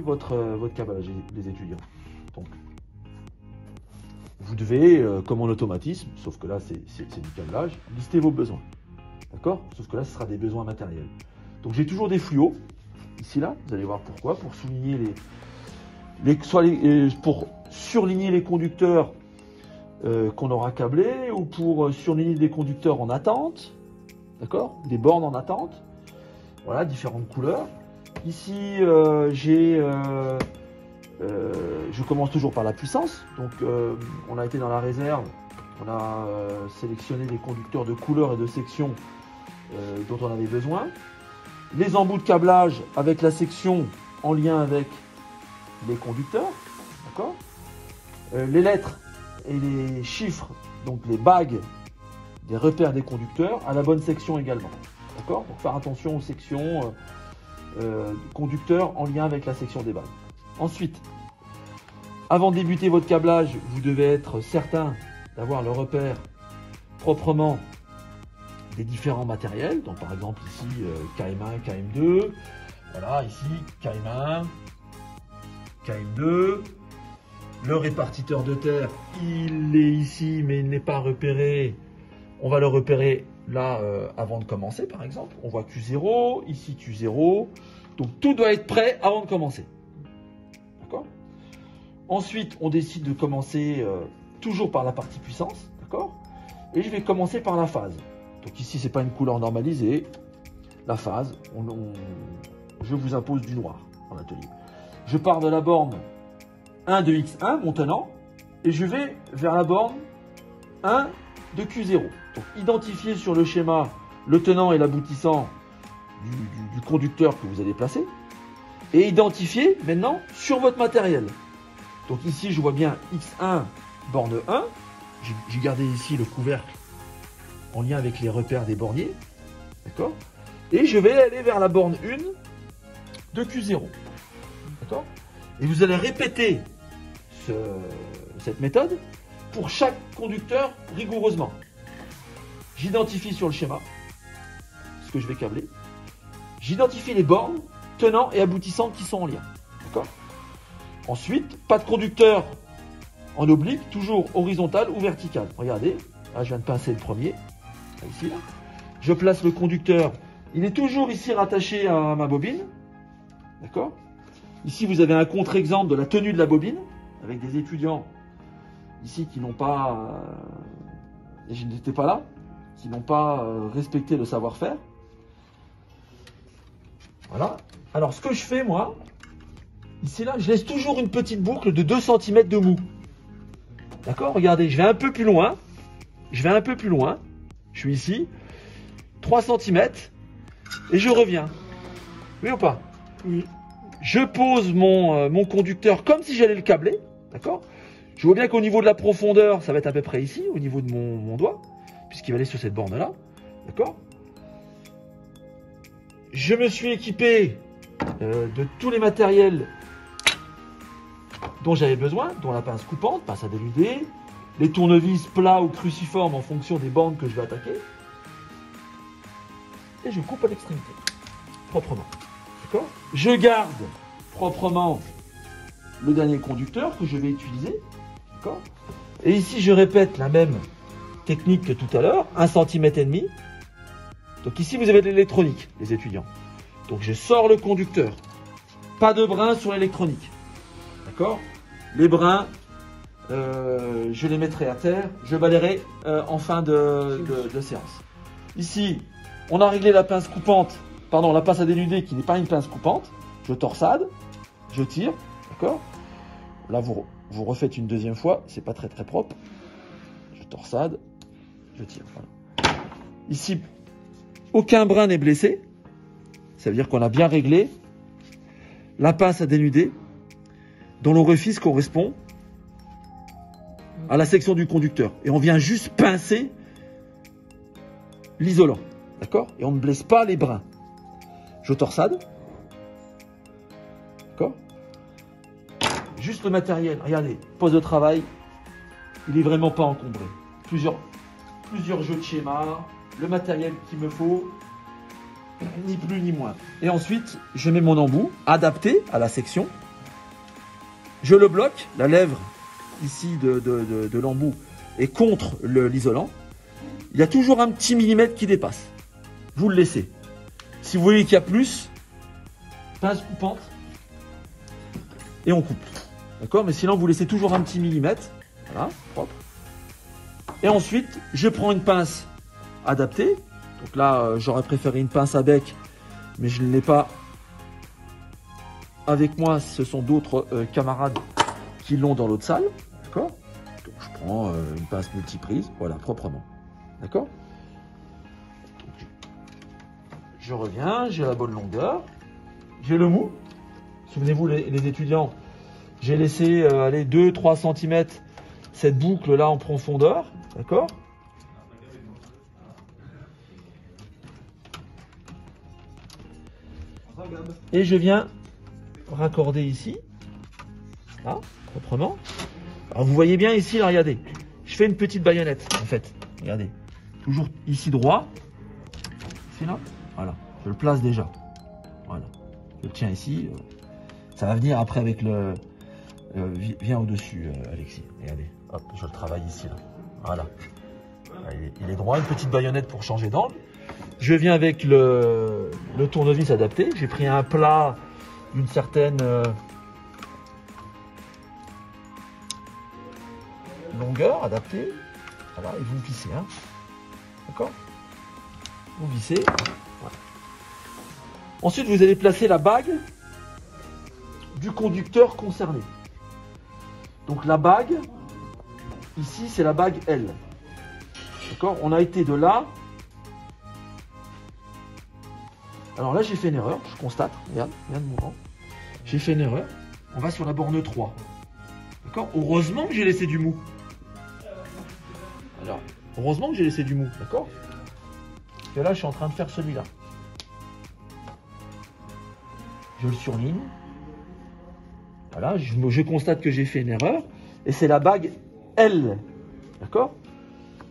votre câblage, les étudiants. Donc, vous devez, comme en automatisme, sauf que là c'est du câblage, lister vos besoins. D'accord? Sauf que là ce sera des besoins matériels. Donc j'ai toujours des fluos, ici là, vous allez voir pourquoi, pour souligner pour surligner les conducteurs qu'on aura câblés, ou pour surligner des conducteurs en attente, d'accord? Des bornes en attente, voilà, différentes couleurs. Ici je commence toujours par la puissance, donc on a été dans la réserve, on a sélectionné les conducteurs de couleur et de section dont on avait besoin. Les embouts de câblage avec la section en lien avec les conducteurs, d'accord. Les lettres et les chiffres, donc les bagues des repères des conducteurs à la bonne section également, d'accord. Donc faire attention aux sections conducteurs en lien avec la section des bagues. Ensuite, avant de débuter votre câblage, vous devez être certain d'avoir le repère proprement des différents matériels. Donc par exemple ici KM1, KM2, voilà, ici KM1, KM2. Le répartiteur de terre, il est ici mais il n'est pas repéré. On va le repérer là avant de commencer par exemple. On voit Q0, ici Q0. Donc tout doit être prêt avant de commencer. D'accord? Ensuite, on décide de commencer toujours par la partie puissance. D'accord? Et je vais commencer par la phase. Donc ici, c'est pas une couleur normalisée. La phase, je vous impose du noir en atelier. Je pars de la borne 1 de X1, mon tenant, et je vais vers la borne 1 de Q0. Donc identifiez sur le schéma le tenant et l'aboutissant du conducteur que vous allez placer. Et identifiez maintenant sur votre matériel. Donc ici, je vois bien X1, borne 1. J'ai gardé ici le couvercle en lien avec les repères des borniers. D'accord? Et je vais aller vers la borne 1 de Q0. D'accord? Et vous allez répéter cette méthode pour chaque conducteur rigoureusement. J'identifie sur le schéma ce que je vais câbler. J'identifie les bornes, tenants et aboutissants qui sont en lien. D'accord? Ensuite, pas de conducteur en oblique, toujours horizontal ou vertical. Regardez, là je viens de pincer le premier. Là, ici, là. Je place le conducteur. Il est toujours ici rattaché à ma bobine. D'accord? Ici, vous avez un contre-exemple de la tenue de la bobine, avec des étudiants ici qui n'ont pas, et je n'étais pas là, qui n'ont pas respecté le savoir-faire. Voilà. Alors, ce que je fais, moi, ici, là, je laisse toujours une petite boucle de 2 cm de mou. D'accord? Regardez, je vais un peu plus loin. Je vais un peu plus loin. Je suis ici. 3 cm. Et je reviens. Oui ou pas? Oui. Je pose mon conducteur comme si j'allais le câbler. D'accord? Je vois bien qu'au niveau de la profondeur, ça va être à peu près ici, au niveau de mon doigt, puisqu'il va aller sur cette borne-là. D'accord? Je me suis équipé de tous les matériels dont j'avais besoin, dont la pince coupante, pince à dénuder, les tournevis plats ou cruciformes en fonction des bornes que je vais attaquer. Et je coupe à l'extrémité, proprement. D'accord? Je garde proprement le dernier conducteur que je vais utiliser. D'accord? Et ici, je répète la même technique que tout à l'heure, 1,5 cm. Donc ici, vous avez de l'électronique, les étudiants. Donc je sors le conducteur. Pas de brin sur l'électronique. D'accord? Les brins, je les mettrai à terre. Je balayerai en fin de séance. Ici, on a réglé la pince coupante, pardon, la pince à dénuder qui n'est pas une pince coupante. Je torsade, je tire, d'accord? Là, vous refaites une deuxième fois, c'est pas très propre. Je torsade, je tire. Voilà. Ici, aucun brin n'est blessé. Ça veut dire qu'on a bien réglé la pince à dénuder dont l'orifice correspond à la section du conducteur. Et on vient juste pincer l'isolant. D'accord? Et on ne blesse pas les brins. Je torsade. D'accord? Juste le matériel. Regardez, poste de travail. Il n'est vraiment pas encombré. Plusieurs jeux de schémas. Le matériel qu'il me faut. Ni plus ni moins. Et ensuite, je mets mon embout adapté à la section. je le bloque, la lèvre ici de l'embout est contre l'isolant. Il y a toujours un petit millimètre qui dépasse. Vous le laissez. Si vous voyez qu'il y a plus, pince coupante et on coupe. D'accord? Mais sinon, vous laissez toujours un petit millimètre. Voilà, propre. Et ensuite, je prends une pince adaptée. Donc là, j'aurais préféré une pince à bec, mais je ne l'ai pas avec moi. Ce sont d'autres camarades qui l'ont dans l'autre salle. D'accord? Donc je prends une pince multiprise, voilà, proprement. D'accord? Je reviens, j'ai la bonne longueur, j'ai le mou. Souvenez-vous, les étudiants, j'ai laissé aller 2-3 cm cette boucle là en profondeur. D'accord? Et je viens raccorder ici, là, proprement. Alors vous voyez bien ici, là, regardez, je fais une petite baïonnette en fait. Regardez, toujours ici droit, ici là, voilà, je le place déjà. Voilà, je le tiens ici. Ça va venir après avec le. Viens au-dessus, Alexis. Regardez, hop, je le travaille ici là. Voilà, il est droit, une petite baïonnette pour changer d'angle. Je viens avec le tournevis adapté. J'ai pris un plat d'une certaine longueur adaptée. Voilà, et vous vissez. Hein. D'accord? Vous vissez. Voilà. Ensuite, vous allez placer la bague du conducteur concerné. Donc la bague, ici, c'est la bague L. D'accord? On a été de là. Alors là, j'ai fait une erreur, je constate, regarde de mon rang. J'ai fait une erreur, on va sur la borne 3. D'accord? Heureusement que j'ai laissé du mou. Alors, heureusement que j'ai laissé du mou, d'accord? Parce que là, je suis en train de faire celui-là. Je le surligne. Voilà, je constate que j'ai fait une erreur. Et c'est la bague L. D'accord?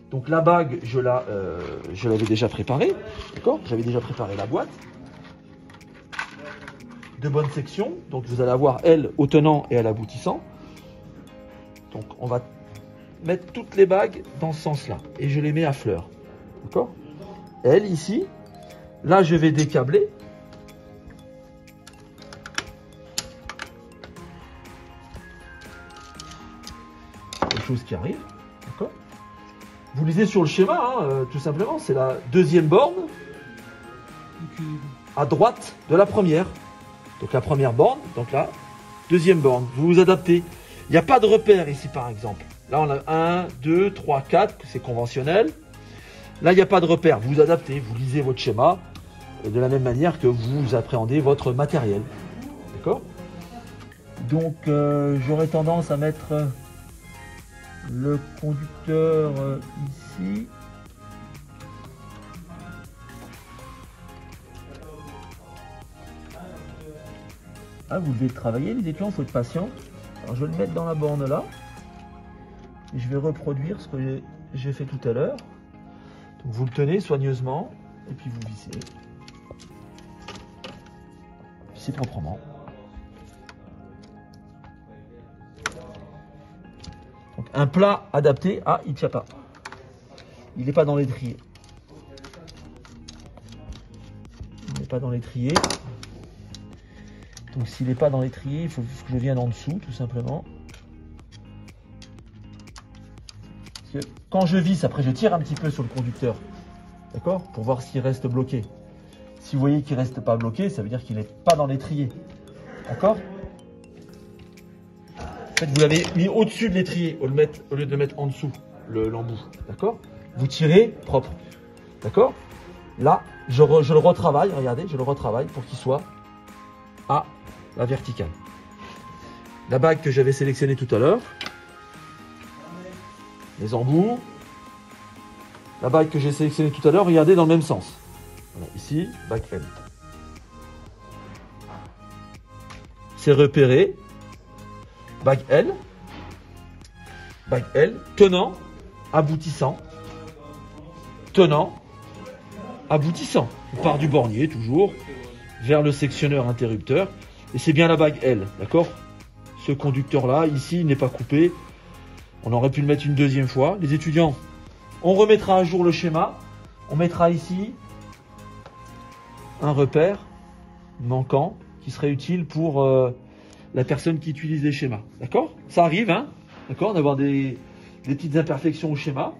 Donc la bague, je l'avais déjà préparée. D'accord? J'avais déjà préparé la boîte. De bonne section. Donc vous allez avoir L au tenant et à l'aboutissant. Donc on va mettre toutes les bagues dans ce sens-là. Et je les mets à fleur. D'accord? L ici. Là, je vais décabler. Quelque chose qui arrive. D'accord? Vous lisez sur le schéma, hein, tout simplement. C'est la deuxième borne à droite de la première. Donc la première borne, donc là, deuxième borne. Vous vous adaptez. Il n'y a pas de repère ici, par exemple. Là, on a 1, 2, 3, 4, c'est conventionnel. Là, il n'y a pas de repère. Vous vous adaptez, vous lisez votre schéma de la même manière que vous appréhendez votre matériel. D'accord? Donc, j'aurais tendance à mettre le conducteur ici. Ah, vous devez travailler, les étudiants, il faut être patient. Alors, je vais le mettre dans la borne là. Et je vais reproduire ce que j'ai fait tout à l'heure. Donc, vous le tenez soigneusement. Et puis, vous vissez. Vissez proprement. Donc, un plat adapté. Ah, il ne tient pas. Il n'est pas dans l'étrier. Il n'est pas dans l'étrier. Donc s'il n'est pas dans l'étrier, il faut que je vienne en dessous, tout simplement. Parce que quand je visse, après je tire un petit peu sur le conducteur. D'accord? Pour voir s'il reste bloqué. Si vous voyez qu'il ne reste pas bloqué, ça veut dire qu'il n'est pas dans l'étrier. D'accord? En fait, vous l'avez mis au-dessus de l'étrier, au lieu de le mettre en dessous, l'embout. D'accord? Vous tirez propre. D'accord? Là, je le retravaille, regardez, je le retravaille pour qu'il soit à la verticale. La bague que j'avais sélectionnée tout à l'heure, les embouts, la bague que j'ai sélectionnée tout à l'heure, regardez dans le même sens. Voilà, ici, bague L. C'est repéré, bague L, tenant, aboutissant, tenant, aboutissant. On part du bornier toujours vers le sectionneur interrupteur. Et c'est bien la bague L, d'accord? ce conducteur-là, ici, il n'est pas coupé. On aurait pu le mettre une deuxième fois. Les étudiants, on remettra à jour le schéma. On mettra ici un repère manquant qui serait utile pour la personne qui utilise les schémas. D'accord? Ça arrive, hein? D'accord? D'avoir des petites imperfections au schéma,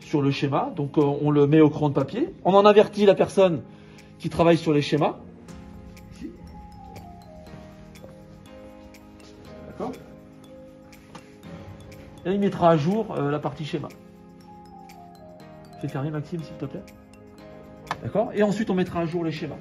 sur le schéma. Donc on le met au crayon de papier. On en avertit la personne qui travaille sur les schémas. Ici. D'accord? Et il mettra à jour la partie schéma. Fais fermer Maxime s'il te plaît. D'accord? Et ensuite on mettra à jour les schémas.